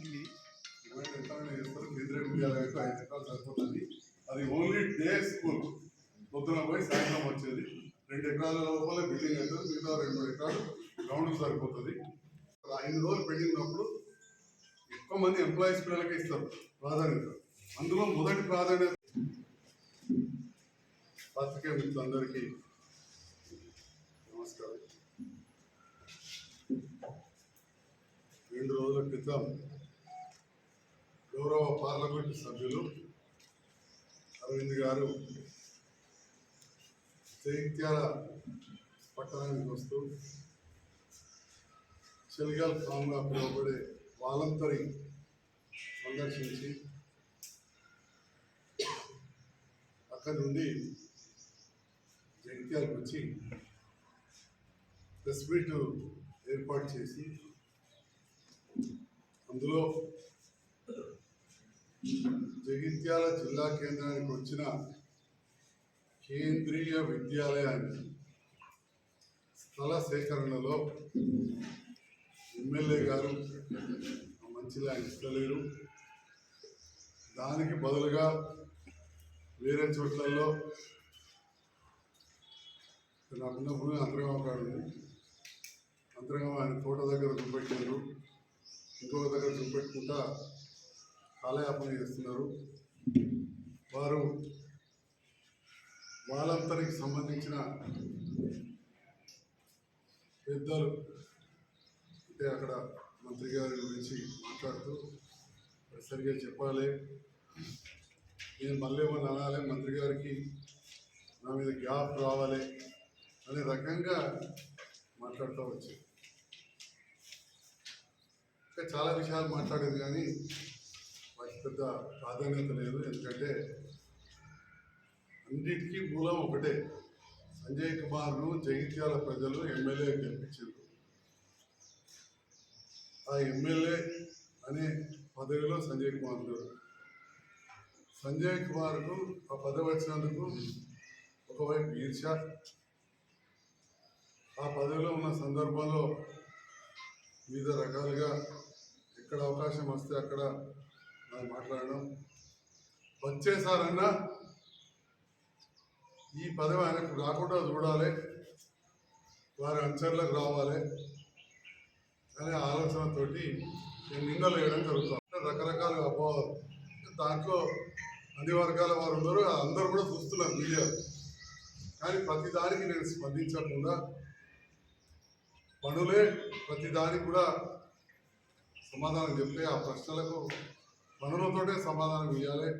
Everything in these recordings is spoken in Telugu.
చేస్తారు. కేంద్రీయ విద్యాలయాలకు 5 ఎకరాలు సరిపోతుంది. అది ఓన్లీ డే స్కూల్, పొద్దున పోయి సాయంత్రం వచ్చేది. 2 ఎకరాల లోపల బిల్డింగ్ అవుతుంది, మిగతా 2 ఎకరాలు గ్రౌండ్ సరిపోతుంది. 5 రోజులు పెండింగ్ ఉన్నప్పుడు ఎక్కువ మంది ఎంప్లాయీస్ పిల్లలకి ఇస్తారు ప్రాధాన్యత. అందులో మొదటి ప్రాధాన్యత పత్రికా మిత్రులందరికీ నమస్కారం. 2 రోజుల క్రితం గౌరవ పార్లమెంటు సభ్యులు అరవింద్ గారు జగిత్యాల పట్టణానికి వస్తూ చెలిగల్ ఫామ్గా పిలువబడే వాలంతరి సందర్శించి అక్కడి నుండి జగిత్యాలకు వచ్చి ప్రెస్ మీట్ ఏర్పాటు చేసి అందులో జగిత్యాల జిల్లా కేంద్రానికి వచ్చిన కేంద్రీయ విద్యాలయాన్ని స్థల సేకరణలో ఎమ్మెల్యే గారు మంచిగా ఇస్తలేరు, దానికి బదులుగా వేరే చోట్లలో నాకున్న భూమి అంతరంగం కాదు, అంతరంగం ఆయన తోట దగ్గర చూపెట్టారు, ఇంకొక దగ్గర చూపెట్టుకుంటా కాలయాపన చేస్తున్నారు. వారు వాలంతరికి సంబంధించిన పెద్దలు అంటే అక్కడ మంత్రి గారి గురించి మాట్లాడుతూ సరిగ్గా చెప్పాలి, నేను మళ్ళీ ఏమన్నా అనాలి, మంత్రి గారికి నా మీద గ్యాప్ రావాలి అనే రకంగా మాట్లాడుతూ వచ్చారు. ఇంకా చాలా విషయాలు మాట్లాడేది కానీ వాటికి పెద్ద ప్రాధాన్యత లేదు. ఎందుకంటే అన్నిటికీ మూలం ఒకటే, సంజయ్ కుమార్ను జగిత్యాల ప్రజలు ఎమ్మెల్యే గెలిపించారు. ఆ ఎమ్మెల్యే అనే పదవిలో సంజయ్ కుమార్ ఉన్నారు. సంజయ్ కుమార్కు ఆ పదవి వచ్చినందుకు ఒకవైపు ఈర్ష్య, ఆ పదవిలో ఉన్న సందర్భంలో వివిధ రకాలుగా ఎక్కడ అవకాశం వస్తే అక్కడ నాకు మాట్లాడడం, వచ్చేసారన్నా ఈ పదవి ఆయనకు రాకుండా చూడాలి, వారి అనుచరులకు రావాలి అనే ఆలోచనతోటి నేను నిందలు వేయడం జరుగుతుంది. రకరకాల అపోహలు, దాంట్లో అన్ని వర్గాల వారు ఉన్నారు, అందరూ కూడా చూస్తున్నారు మీడియా. కానీ ప్రతిదానికి నేను స్పందించకుండా పనులే ప్రతిదానికి కూడా సమాధానం చెప్తే ఆ ప్రశ్నలకు పనులతోటే సమాధానం ఇవ్వాలి,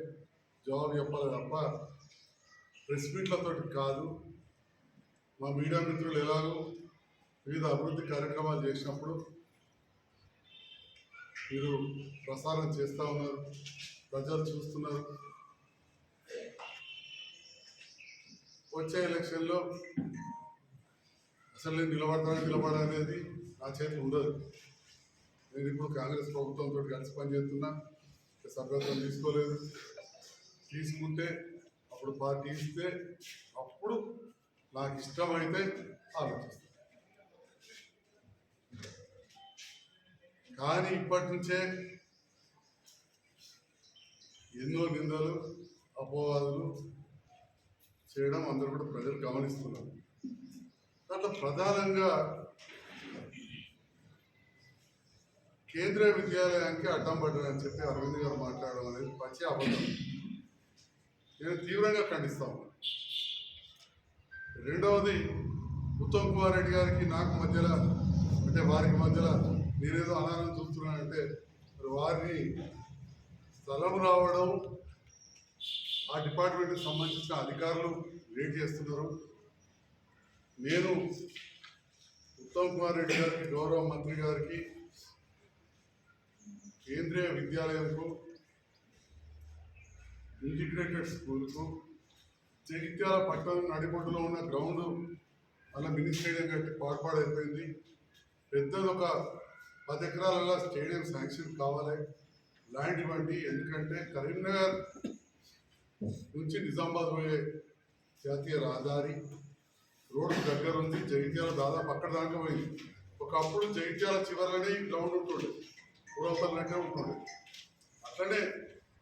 జవాబు చెప్పాలి తప్ప ప్రెస్ మీట్లతోటి కాదు. మా మీడియా మిత్రులు ఎలాగో వివిధ అభివృద్ధి కార్యక్రమాలు చేసినప్పుడు మీరు ప్రసారం చేస్తూ ఉన్నారు, ప్రజలు చూస్తున్నారు. వచ్చే ఎలక్షన్లో అసలు నేను నిలబడనేది నా చేతి ఉండదు. నేను ఇప్పుడు కాంగ్రెస్ ప్రభుత్వంతో కలిసి పనిచేస్తున్నా, సభ్యత్వం తీసుకోలేదు. తీసుకుంటే అప్పుడు పార్టీ ఇస్తే అప్పుడు నాకు ఇష్టమైతే ఆలోచిస్తాను. కానీ ఇప్పటి నుంచే ఎన్నో నిందలు అపవాదులు చేయడం అందరూ కూడా ప్రజలు గమనిస్తున్నారు. దాంట్లో ప్రధానంగా కేంద్రీయ విద్యాలయానికి అడ్డం పడ్డారని చెప్పి అరవింద్ గారు మాట్లాడడం అనేది పచ్చి అబద్ధం. నేను తీవ్రంగా ఖండిస్తాను. రెండవది, ఉత్తమ్ కుమార్ రెడ్డి గారికి నాకు మధ్యలో అంటే వారికి మధ్యలో నేనేదో అనాలని చూస్తున్నానంటే వారిని స్థలం రావడం ఆ డిపార్ట్మెంట్కి సంబంధించిన అధికారులు లేట్ చేస్తున్నారు. నేను ఉత్తమ్ కుమార్ రెడ్డి గారికి, గౌరవ మంత్రి గారికి కేంద్రీయ విద్యాలయంకు, ఇంటిగ్రేటెడ్ స్కూల్కు, జగిత్యాల పట్టణం నడిబొడ్డులో ఉన్న గ్రౌండ్ అలా మినీ స్టేడియం కట్టి పాడుపాడైపోయింది. పెద్దది ఒక 10 ఎకరాలలో స్టేడియం శాంక్షన్ కావాలి, ల్యాండ్ ఇవ్వండి. ఎందుకంటే కరీంనగర్ నుంచి నిజామాబాద్ పోయే జాతీయ రహదారి రోడ్డు దగ్గర ఉంది. జగిత్యాల దాదాపు అక్కడ దాకా పోయింది. ఒకప్పుడు జగిత్యాల చివరనే గ్రౌండ్ ఉంటుండే, ఊరవతలనట్టే ఉంటుంది. అట్లనే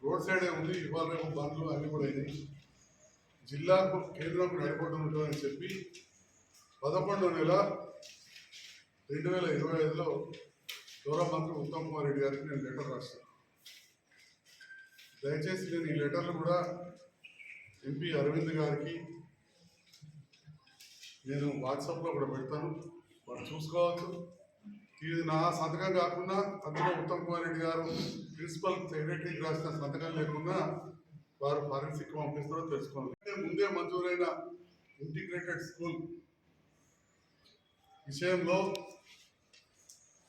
రోడ్ సైడే ఉంది. ఇవాళ రేపు బండ్లు అన్నీ కూడా అయినాయి. జిల్లాకు కేంద్రంకు నడిపొడ్డు ఉంటుందని చెప్పి 11/2025లో గౌరవ మంత్రి ఉత్తమ్ కుమార్ రెడ్డి గారికి నేను లెటర్ రాశాను. దయచేసి నేను ఈ లెటర్లు కూడా ఎంపీ అరవింద్ గారికి నేను వాట్సాప్లో కూడా పెడతాను, వారు చూసుకోవచ్చు. ఇది నా సంతకం కాకుండా అందులో ఉత్తమ్ కుమార్ రెడ్డి గారు ప్రిన్సిపల్ సెక్రటరీకి రాసిన సంతకం లేకుండా వారు ఫారెన్సిక్ పంపిస్తారో తెలుసుకోవాలి. అంటే ముందే మంజూరైన ఇంటిగ్రేటెడ్ స్కూల్ విషయంలో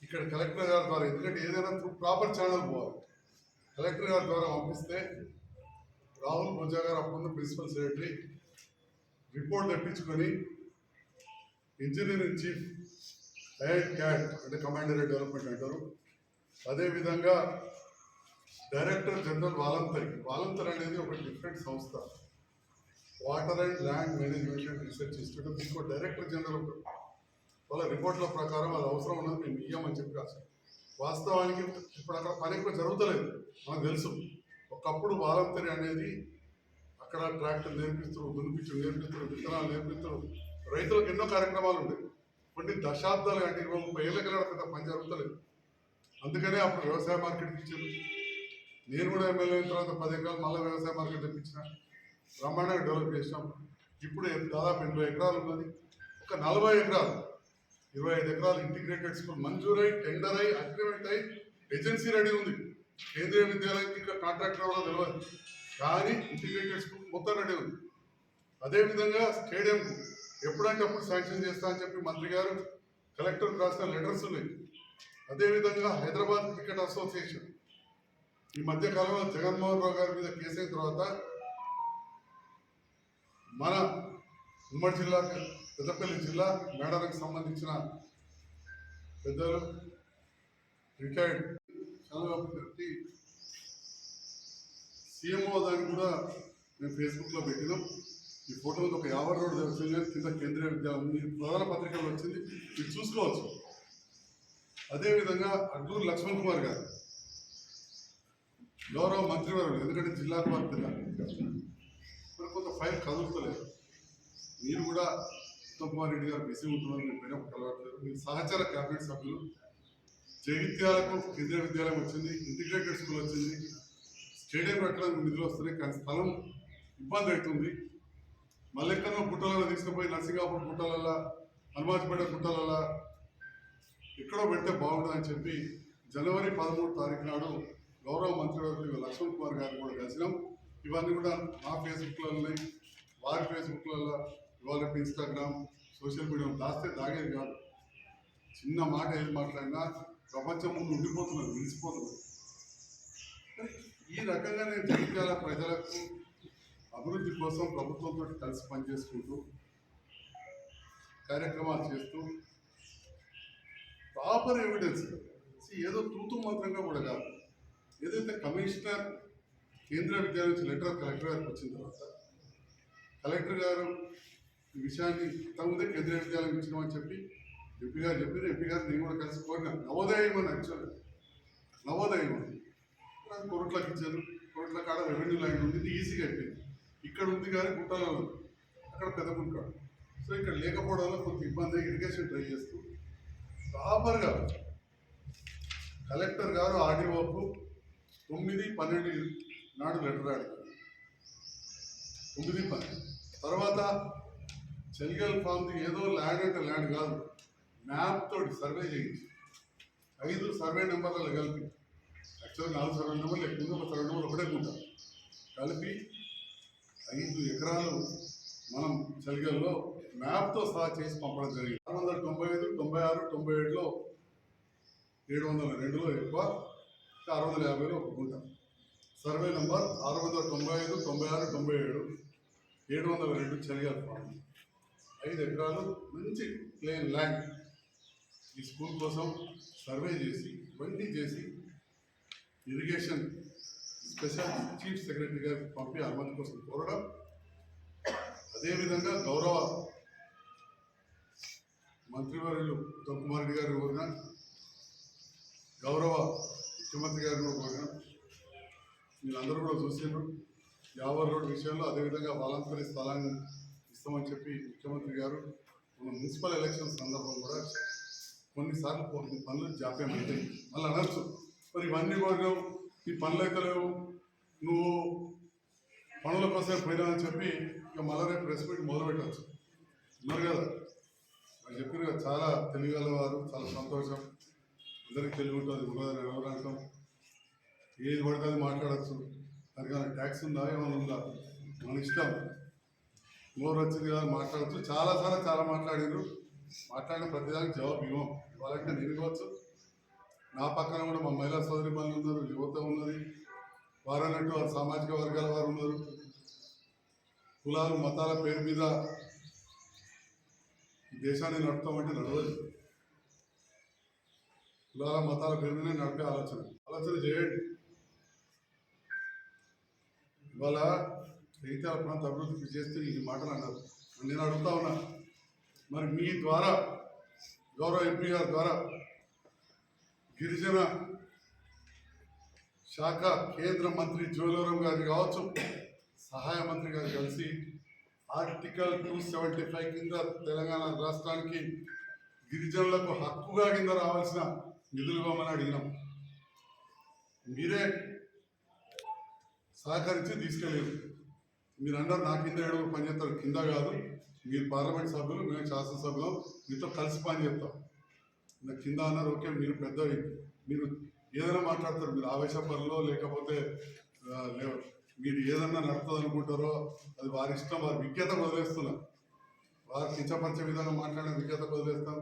ఇక్కడ కలెక్టర్ గారి ద్వారా, ఎందుకంటే ఏదైనా ప్రాపర్ ఛానల్ పోవాలి, కలెక్టర్ గారి ద్వారా పంపిస్తే రాహుల్ బొజ్జా గారు అప్పుడు ప్రిన్సిపల్ సెక్రటరీ రిపోర్ట్ తెప్పించుకొని ఇంజనీరింగ్ చీఫ్ క్యాట్ అంటే కమాండర్ డెవలప్మెంట్ అంటారు, అదేవిధంగా డైరెక్టర్ జనరల్ వాలంతర్ అనేది ఒక డిఫరెంట్ సంస్థ, water and land management and research institute. దీనికి డైరెక్టర్ జనరల్ వాళ్ళ రిపోర్ట్ల ప్రకారం అది అవసరం ఉన్నది మేము ఇయ్యమని చెప్పి రాశారు. వాస్తవానికి ఇప్పుడు అక్కడ పని ఎక్కువ జరుగుతలేదు, మనకు తెలుసు. ఒకప్పుడు వాలంతరీ అనేది అక్కడ ట్రాక్టర్ నేర్పిస్తారు, దునిపించడం నేర్పిస్తారు, విత్తనాలు నేర్పిస్తారు, రైతులకు ఎన్నో కార్యక్రమాలు ఉండేవి. కొన్ని దశాబ్దాలు అంటే 20-30 ఏళ్ళ పెద్ద పని జరుగుతలేదు. అందుకనే అప్పుడు వ్యవసాయ మార్కెట్కి ఇచ్చారు. నేను కూడా ఎమ్మెల్యే అయిన తర్వాత 10 ఎకరాలు మళ్ళీ వ్యవసాయ మార్కెట్ తెప్పించిన, బ్రహ్మాండంగా డెవలప్ చేసినాం. ఇప్పుడు దాదాపు 80 ఎకరాలు ఉన్నది. ఒక 40 ఎకరాలు 25 ఎకరాలు ఇంటిగ్రేటెడ్ స్కూల్ మంజూరై, టెండర్ అయి, అగ్రిమెంట్ అయి, ఏజెన్సీ రెడీ ఉంది. కేంద్రీయ విద్యాలయానికి ఇంకా కాంట్రాక్టర్ కూడా తెలియదు, కానీ ఇంటిగ్రేటెడ్ స్కూల్ మొత్తం రెడీ ఉంది. అదేవిధంగా స్టేడియం ఎప్పుడంటే అప్పుడు శాంక్షన్ చేస్తా అని చెప్పి మంత్రి గారు కలెక్టర్కి రాసిన లెటర్స్ ఉన్నాయి. అదేవిధంగా హైదరాబాద్ క్రికెట్ అసోసియేషన్ ఈ మధ్య కాలంలో జగన్మోహన్ రావు గారి మీద కేసు అయిన తర్వాత మన ఉమ్మడి జిల్లా పెద్దపల్లి జిల్లా మేడారకు సంబంధించిన పెద్దలు రిటైర్డ్ చంద్రబాబు గారి సీఎంఓ దాన్ని కూడా మేము ఫేస్బుక్లో పెట్టినాం. ఈ ఫోటో ఒక 50 రోడ్డు వచ్చింది, కింద కేంద్రీయ విద్యాలయం ప్రధాన పత్రికలో వచ్చింది, మీరు చూసుకోవచ్చు. అదేవిధంగా అడ్లూరు లక్ష్మణ్ కుమార్ గారు గౌరవ మంత్రివర్యులు, ఎందుకంటే జిల్లాకు వారి పిల్ల మరి కొంత ఫైల్ కదులుతలేదు. మీరు కూడా ఉత్తమ్ కుమార్ రెడ్డి గారు బిజీ ఉంటున్నారు, మీరు పైన కలవట్లేదు. మీరు సహచర క్యాబినెట్ సభ్యులు. జగిత్యాలకు కేంద్రీయ విద్యాలయం వచ్చింది, ఇంటిగ్రేటెడ్ స్కూల్ వచ్చింది, స్టేడియం పెట్టడానికి నిధులు వస్తున్నాయి, కానీ స్థలం ఇబ్బంది అవుతుంది. మల్లెక్కనో గుట్టలలో తీసుకుపోయి నర్సింగాపూర్ గుట్టలలో, హనుమాజ్పేట గుట్టలలో ఎక్కడో పెడితే బాగుంటుందని చెప్పి జనవరి 13 తారీఖు నాడు గౌరవ మంత్రివర్యులు లక్ష్మణ్ కుమార్ గారు కూడా కలిసినాం. ఇవన్నీ కూడా నా ఫేస్బుక్లో ఉన్నాయి, వారి ఫేస్బుక్లలో, ఇవాళ ఇన్స్టాగ్రామ్ సోషల్ మీడియాలో దాస్తే దాగేది కాదు. చిన్న మాట ఏది మాట్లాడినా ప్రపంచం ముందు ఉండిపోతున్నది, నిలిచిపోతున్నది. ఈ రకంగా నేను జగిత్యాల ప్రజలకు అభివృద్ధి కోసం ప్రభుత్వంతో కలిసి పనిచేసుకుంటూ కార్యక్రమాలు చేస్తూ ప్రాపర్ ఎవిడెన్స్, ఏదో తూతు మాత్రంగా కూడా కాదు. ఏదైతే కమిషనర్ కేంద్రీయ విద్యాలయం నుంచి లెటర్ కలెక్టర్ గారికి వచ్చిన తర్వాత కలెక్టర్ గారు ఈ విషయాన్ని తమదే కేంద్రీయ విద్యాలయం ఇచ్చినామని చెప్పి ఎంపీ గారు చెప్పారు. ఎంపీ గారు నేను కూడా కలిసి కోరినాను, నవోదయం అని యాక్చువల్గా నవోదయం అని కొరట్లకు ఇచ్చారు. కొరట్ల కాడ రెవెన్యూ లైన్ ఉంది, ఇది ఈజీగా అయిపోయింది. ఇక్కడ ఉంది కానీ గుట్టలో ఉంది, అక్కడ పెద్ద గుంటాడు. సో ఇక్కడ లేకపోవడంలో కొంత ఇబ్బంది, ఇరిగేషన్ ట్రై చేస్తూ ప్రాపర్గా కలెక్టర్ గారు ఆర్డీఓకు 9/12 నాడు లెటర్ అడిగారు. 9/12 తర్వాత చెలిగల్ ఫామ్ది ఏదో ల్యాండ్ అంటే ల్యాండ్ కాదు, మ్యాప్ తోటి సర్వే చేయించి 5 సర్వే నెంబర్లలో కలిపి, యాక్చువల్గా 4 సర్వే నెంబర్లు ఎక్కువ, ఒక సర్వే నెంబర్ ఒకటే ఉంటాం, కలిపి 5 ఎకరాలు మనం చెలిగల్లో మ్యాప్తో సహా చేసి పంపడం జరిగింది. 695, 96, 97లో 702లో ఎక్కువ, 650లో ఒక గుంట. Survey number 695, 96, 97, 702 చెలిగల్ form. 5 ఎకరాలు మంచి ప్లేన్ ల్యాండ్ ఈ స్కూల్ కోసం సర్వే చేసి ఇవన్నీ చేసి ఇరిగేషన్ స్పెషల్ చీఫ్ సెక్రటరీ గారికి పంపి అనుమతి కోసం కోరడం. అదేవిధంగా గౌరవ మంత్రివర్యులు ఉత్తమ్ కుమార్ రెడ్డి గారు కోరిన, గౌరవ ముఖ్యమంత్రి గారు కూడా కోరినాం. మీరందరూ కూడా చూసిండ్రు యావర్ రోడ్ విషయంలో. అదేవిధంగా వాలంటరీ స్థలాన్ని ఇస్తామని చెప్పి ముఖ్యమంత్రి గారు మన మున్సిపల్ ఎలక్షన్ సందర్భం కూడా కొన్నిసార్లు కొన్ని పనులు జాప్యం అవుతాయి. మళ్ళీ అనొచ్చు, మరి ఇవన్నీ కోరినావు, ఈ పనులు అయితే లేవు, నువ్వు పనుల కోసం పోయినా అని చెప్పి ఇక మళ్ళీ రేపు ప్రెస్ మీట్ మొదలు పెట్టవచ్చు. ఉన్నారు కదా, వాళ్ళు చెప్పారు కదా, చాలా తెలియగల వారు, చాలా సంతోషం. అందరికీ తెలివి ఉంటుంది, ఉన్నదని ఎవరు అంటాం. ఏది పడితే అది మాట్లాడచ్చు. దానికి ట్యాక్స్ ఉందా, ఏమైనా ఉందా, మన ఇష్టం. నోరు వచ్చింది కదా మాట్లాడచ్చు. చాలాసార్లు చాలా మాట్లాడారు. మాట్లాడిన ప్రతిదానికి జవాబు ఇవ్వం. ఇవ్వాలంటే నేను ఇవ్వచ్చు. నా పక్కన కూడా మా మహిళా సోదరి మనులు ఉన్నారు, యువత ఉన్నది. వారన్నట్టు వారు సామాజిక వర్గాల వారు ఉన్నారు. కులాలు మతాల పేరు మీద ఈ దేశాన్ని నడుపుతామంటే నడవదు. కులాల మతాల పేరు మీద నడిపే ఆలోచన చేయండి. ఇవాళ జగిత్యాల ప్రాంత అభివృద్ధికి చేస్తే ఈ మాటలు అన్నారు. నేను అడుగుతా ఉన్నా, మరి మీ ద్వారా గౌరవ ఎంపీ గారి ద్వారా గిరిజన శాఖ కేంద్ర మంత్రి జోలవరం గారి కావచ్చు, సహాయ మంత్రి గారు కలిసి ఆర్టికల్ 275 కింద తెలంగాణ రాష్ట్రానికి గిరిజనులకు హక్కుగా కింద రావాల్సిన నిధులు ఇవ్వమని అడిగినాం. మీరే సహకరించి తీసుకెళ్ళారు. మీరు అన్నారు నా కింద ఏడుగురు పనిచేస్తారు. కింద కాదు, మీరు పార్లమెంట్ సభ్యులు, మేము శాసనసభ్యులు, మీతో కలిసి పని చేస్తాం. నా కింద అన్నారు, ఓకే, మీరు పెద్దవి, మీరు ఏదైనా మాట్లాడతారు. మీరు ఆవేశపరులో లేకపోతే మీరు ఏదన్నా నడుతుంది అనుకుంటారో అది వారి ఇష్టం. వారి విజ్ఞత వదిలేస్తున్నారు. వారు కించపరిచే విధంగా మాట్లాడిన విజ్ఞత వదిలేస్తాం.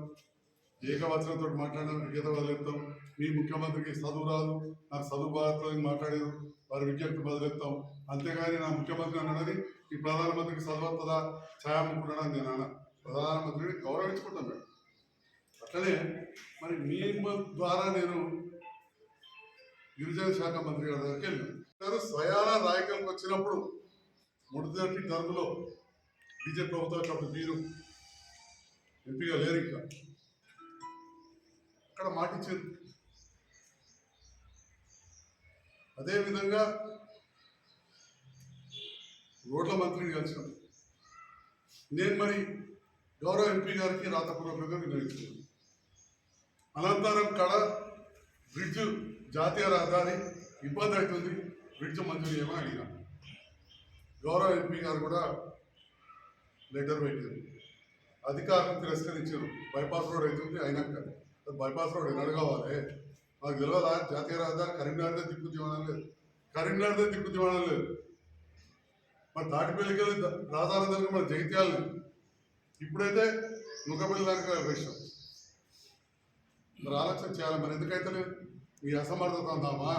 ఏకవచనంతో మాట్లాడిన విజ్ఞత వదిలేస్తాం. మీ ముఖ్యమంత్రికి చదువు రాదు, నాకు చదువు బాధతో మాట్లాడేది, వారి విజ్ఞప్తి వదిలేస్తాం. అంతేగాని నా ముఖ్యమంత్రి అన్నది ఈ ప్రధానమంత్రికి చదువు వస్తుందా, ఛాయాముకుంటున్నా నేను అన్న. ప్రధానమంత్రిని గౌరవించుకుంటాం మేము. అట్లనే మరి మీ ద్వారా నేను గిరిజన శాఖ మంత్రి గారి దగ్గరికి వెళ్ళాను. స్వయాన రాయకల్కి వచ్చినప్పుడు మొదటి టర్మ్లో బీజేపీ ప్రభుత్వం వచ్చినప్పుడు మీరు ఎంపీగా లేరు, ఇంకా అక్కడ మాటిచ్చారు. అదేవిధంగా రోడ్ల మంత్రిని కలిసాం. నేను మరి గౌరవ ఎంపీ గారికి రాతపూర్వకంగా వినియోగించాను. అనంతరం కడ బ్రిడ్జ్ జాతీయ రహదారి ఇబ్బంది అవుతుంది, బ్రిడ్జ్ మంజూరు చేయమని అడిగాం. గౌరవ ఎంపీ గారు కూడా లెటర్ పెట్టారు. అధికారులు తిరస్కరించారు. బైపాస్ రోడ్ అవుతుంది అయినాక బైపాస్ రోడ్ ఎన్నడు కావాలి మాకు తెలియదా? జాతీయ రహదారి కరీంనగర్దే దిక్కు దివాణం లేదు, కరీంనగర్దే దిక్కు దివాణం లేదు. మరి తాటిపల్లికి వెళ్ళి రాజాల దగ్గర మన జగిత్యాలని ఇప్పుడైతే ముఖపల్లి దానికి విషయం. మరి ఆలోచన చేయాలి. మరి ఎందుకైతే లేదు? మీ అసమర్థత అందామా,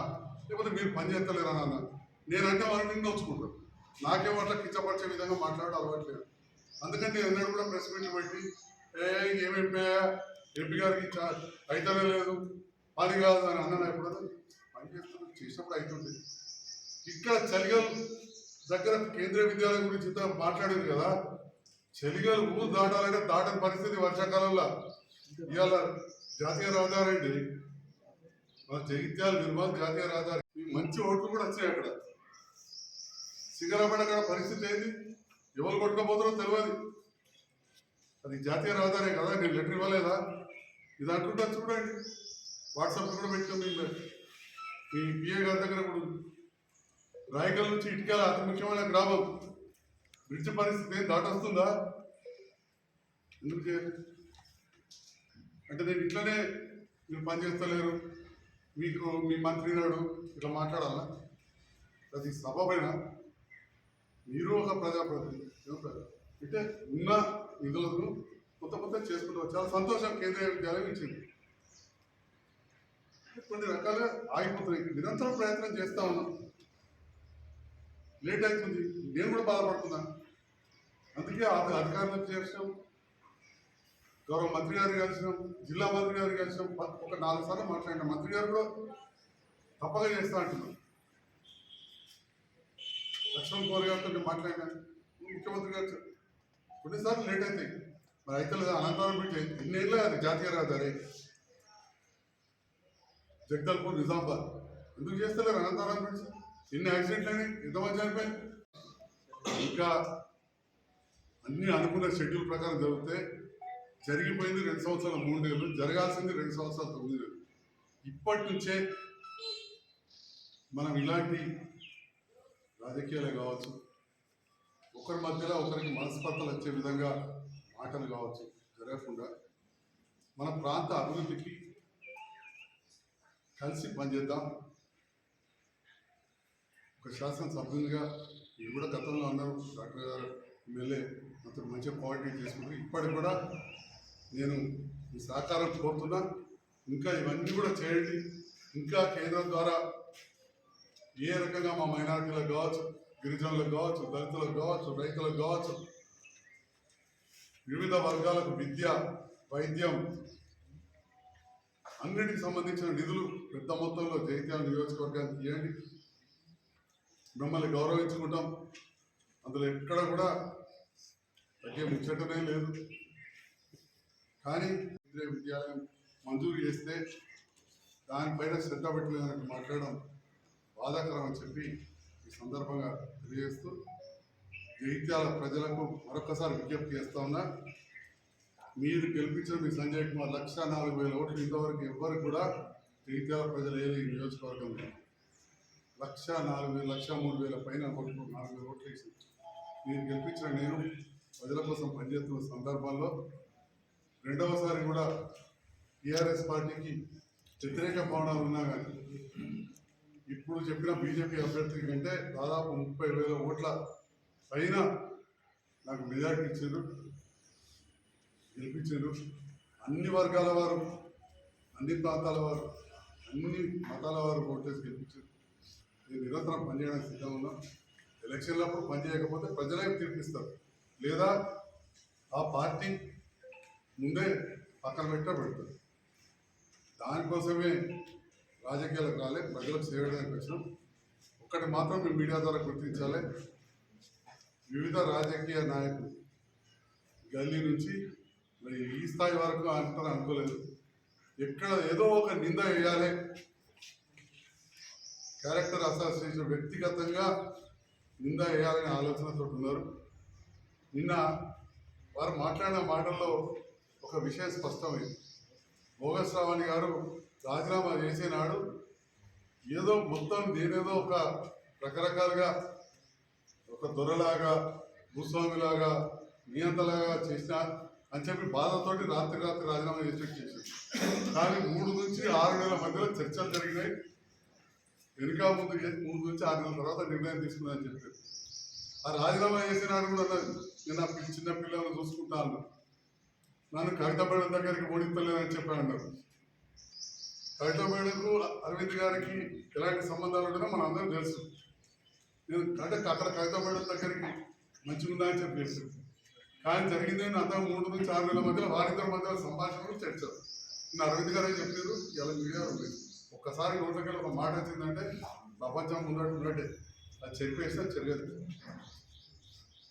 లేకపోతే మీరు పని చేస్తలేరా అన్న. నేనంటే వారిని నిన్ను వచ్చుకుంటాను. నాకేమో అట్లా కిచ్చపరిచే విధంగా మాట్లాడడం అలవాట్లేదు. అందుకని నేను ఎన్నడూ కూడా ప్రెస్ మీట్లు పెట్టి ఏమేమి ఎంపీ గారికి అయితేనే లేదు, పని కాదు అని అన్నాను. ఎప్పుడైనా పని చేసినప్పుడు అవుతుంది. ఇక్కడ చలిగల్ దగ్గర కేంద్రీయ విద్యాలయం గురించి ఇంత మాట్లాడింది కదా. చలిగల్ ఊరు దాటాలంటే దాటని పరిస్థితి వర్షాకాలంలో. ఇవాళ జాతీయ రహదారి అండి, మన జగిత్యాల నిర్మల్ జాతీయ రహదారి. మంచి ఓట్లు కూడా వచ్చాయి అక్కడ. సిగరాబాద్ అక్కడ పరిస్థితి ఏంది, ఎవరు కొట్టుకోపోతారో తెలియదు. అది జాతీయ రహదారే కదా, నేను లెటర్ ఇవ్వలేదా? ఇది అంటుంటా చూడండి, వాట్సాప్ కూడా పెట్టాం. మీ పిఏ గారి దగ్గర కూడా ఉంది. రాయకల్ నుంచి ఇటుకల అతి ముఖ్యమైన గ్రామం. బ్రిడ్జ్ పరిస్థితి ఏం దాటొస్తుందా? ఎందుకు చేయాలి అంటే నేను ఇట్లనే మీరు పనిచేస్తలేరు, మీకు మీ మంత్రి నాడు ఇట్లా మాట్లాడాలా? అది సభ పైన మీరు ఒక ప్రజాప్రతినిధి అంటే ఉన్న నిధులను కొత్త చేసుకుంటారు. చాలా సంతోషం. కేంద్రీయ విద్యాలయం ఇచ్చింది. కొన్ని రకాలుగా ఆగిపోతున్నాయి. నిరంతరం ప్రయత్నం చేస్తూ ఉన్నాం. లేట్ అవుతుంది, నేను కూడా బాధపడుతున్నా. అందుకే అధికారులకు చేసినాం, గౌరవ మంత్రి గారు కలిసినాం, జిల్లా మంత్రి గారు కలిసినాం. ఒక 4 సార్లు మాట్లాడినాం. మంత్రి గారు కూడా తప్పగా చేస్తా అంటున్నాం. లక్ష్మణ్ కోర్ గారితో మాట్లాడినా, ముఖ్యమంత్రి గారు కొన్నిసార్లు లేట్ అవుతాయి. మరి అయితే లేదా అనంతరం పెట్టి ఎన్నేళ్ళే అది జాతీయ రహదారి జగదల్పూర్ నిజామాబాద్ ఎందుకు చేస్తలేరు అనంతరం ఫ్రెండ్స్? ఎన్ని యాక్సిడెంట్లు అయినాయి, ఎంతమంది చనిపోయింది? ఇంకా అన్ని అనుకున్న షెడ్యూల్ ప్రకారం జరిగితే జరిగిపోయింది 2 సంవత్సరాల 3 నెలలు, జరగాల్సింది 2 సంవత్సరాల 9 నెలలు. ఇప్పటి నుంచే మనం ఇలాంటి రాజకీయాలే కావచ్చు, ఒకరి మధ్యలో ఒకరికి మనస్పర్ధలు వచ్చే విధంగా మాటలు కావచ్చు జరగకుండా మన ప్రాంత అభివృద్ధికి కలిసి పనిచేద్దాం. ఒక శాసనసభ్యునిగా ఇది కూడా గతంలో అన్నారు డాక్టర్ గారు ఎమ్మెల్యే అతను మంచిగా కోఆర్డినేట్ చేసుకుంటారు. ఇప్పటికి కూడా నేను ఈ సహకారం కోరుతున్నా. ఇంకా ఇవన్నీ కూడా చేయండి. ఇంకా కేంద్రం ద్వారా ఏ రకంగా మా మైనారిటీలకు కావచ్చు, గిరిజనులకు కావచ్చు, దళితులకు కావచ్చు, రైతులకు కావచ్చు, వివిధ వర్గాలకు విద్య, వైద్యం అన్నిటికి సంబంధించిన నిధులు పెద్ద మొత్తంలో జగిత్యాల నియోజకవర్గానికి ఇవ్వండి. మిమ్మల్ని గౌరవించుకుంటాం. అందులో ఎక్కడ కూడా తగ్గే ముచ్చటనే లేదు. కానీ విద్యాలయం మంజూరు చేస్తే దానిపైన శ్రద్ధ పెట్టలేదని మాట్లాడడం బాధాకరం అని చెప్పి ఈ సందర్భంగా తెలియజేస్తూ జగిత్యాల ప్రజలకు మరొకసారి విజ్ఞప్తి చేస్తా ఉన్నా. మీరు గెలిపించిన మీ సంజయ్ కుమార్ 1,04,000 ఓట్లు ఇంతవరకు ఎవ్వరికి కూడా జగిత్యాల ప్రజలు ఏది నియోజకవర్గంలో 1,04,000, 1,03,000 పైన ఓట్లు 4,000 ఓట్లు వేసి మీరు గెలిపించిన నేను ప్రజల కోసం పనిచేస్తున్న సందర్భంలో రెండవసారి కూడా టీఆర్ఎస్ పార్టీకి వ్యతిరేక భావనలు ఉన్నా కానీ ఇప్పుడు చెప్పిన బీజేపీ అభ్యర్థి కంటే దాదాపు 30,000 ఓట్ల పైన నాకు మెజార్టీ ఇచ్చారు, గెలిపించారు. అన్ని వర్గాల వారు, అన్ని ప్రాంతాల వారు, అన్ని మతాల వారు ఓటేసి గెలిపించారు. నేను నిరంతరం పనిచేయడానికి సిద్ధంగా ఉన్నా. ఎలక్షన్లప్పుడు పనిచేయకపోతే ప్రజలే తీర్పిస్తారు, లేదా ఆ పార్టీ ముందే పక్కన పెడతారు. దానికోసమే రాజకీయాలకు రాలే, ప్రజలకు సేవడానికి వచ్చినాం. ఒక్కటి మాత్రం మేము మీడియా ద్వారా గుర్తించాలి. వివిధ రాజకీయ నాయకులు గల్లీ నుంచి మరి ఈ స్థాయి వరకు అంటారు అనుకోలేదు. ఎక్కడ ఏదో ఒక నింద వేయాలి, క్యారెక్టర్ అసోసియేషన్ వ్యక్తిగతంగా నింద వేయాలనే ఆలోచనతో ఉన్నారు. నిన్న వారు మాట్లాడిన మాటల్లో ఒక విషయం స్పష్టమైంది. భోగ శ్రావణి గారు రాజీనామా చేసేనాడు ఏదో మొత్తం నేనేదో ఒక రకరకాలుగా ఒక దొరలాగా, భూస్వామిలాగా, నియంతలాగా చేసిన అని చెప్పి బాధతోటి రాత్రి రాజీనామా చేశారు. కానీ 3 నుంచి 6 నెలల మధ్యలో చర్చలు జరిగినాయి. వెనుక ముందు 3 నుంచి 6 నెలల తర్వాత నిర్ణయం తీసుకుందని చెప్పారు. ఆ రాజీనామా చేసినాడు కూడా నేను చిన్న పిల్లలను చూసుకుంటాను, నన్ను కవిత మేడం దగ్గరికి ఓడిస్తలేదని చెప్పాను అన్నారు. కవిత మేడంకు అరవింద్ గారికి ఎలాంటి సంబంధాలు ఉంటాయో మనం అందరం తెలుసు. నేను అంటే అక్కడ కవిత మేడం దగ్గరికి మంచిగా ఉందా అని చెప్పేసి, కానీ జరిగింది అంతా 3 నుంచి 6 నెలల మధ్యలో వారిద్దరి మధ్యలో సంభాషణలు చర్చలు. నేను అరవింద్ గారే చెప్పారు, ఇలా మీడియా ఉంది. ఒక్కసారి నోట్లకెళ్ళి ఒక మాట వచ్చిందంటే ప్రపంచం ఉన్నట్టే, అది చెప్పేస్తే చెరగదు.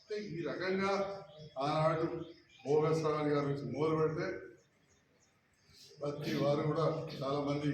అంటే ఈ రకంగా ఆనాడు భోగ శ్రావణి గారి నుంచి మొదలు పెడితే ప్రతి వారు కూడా చాలామంది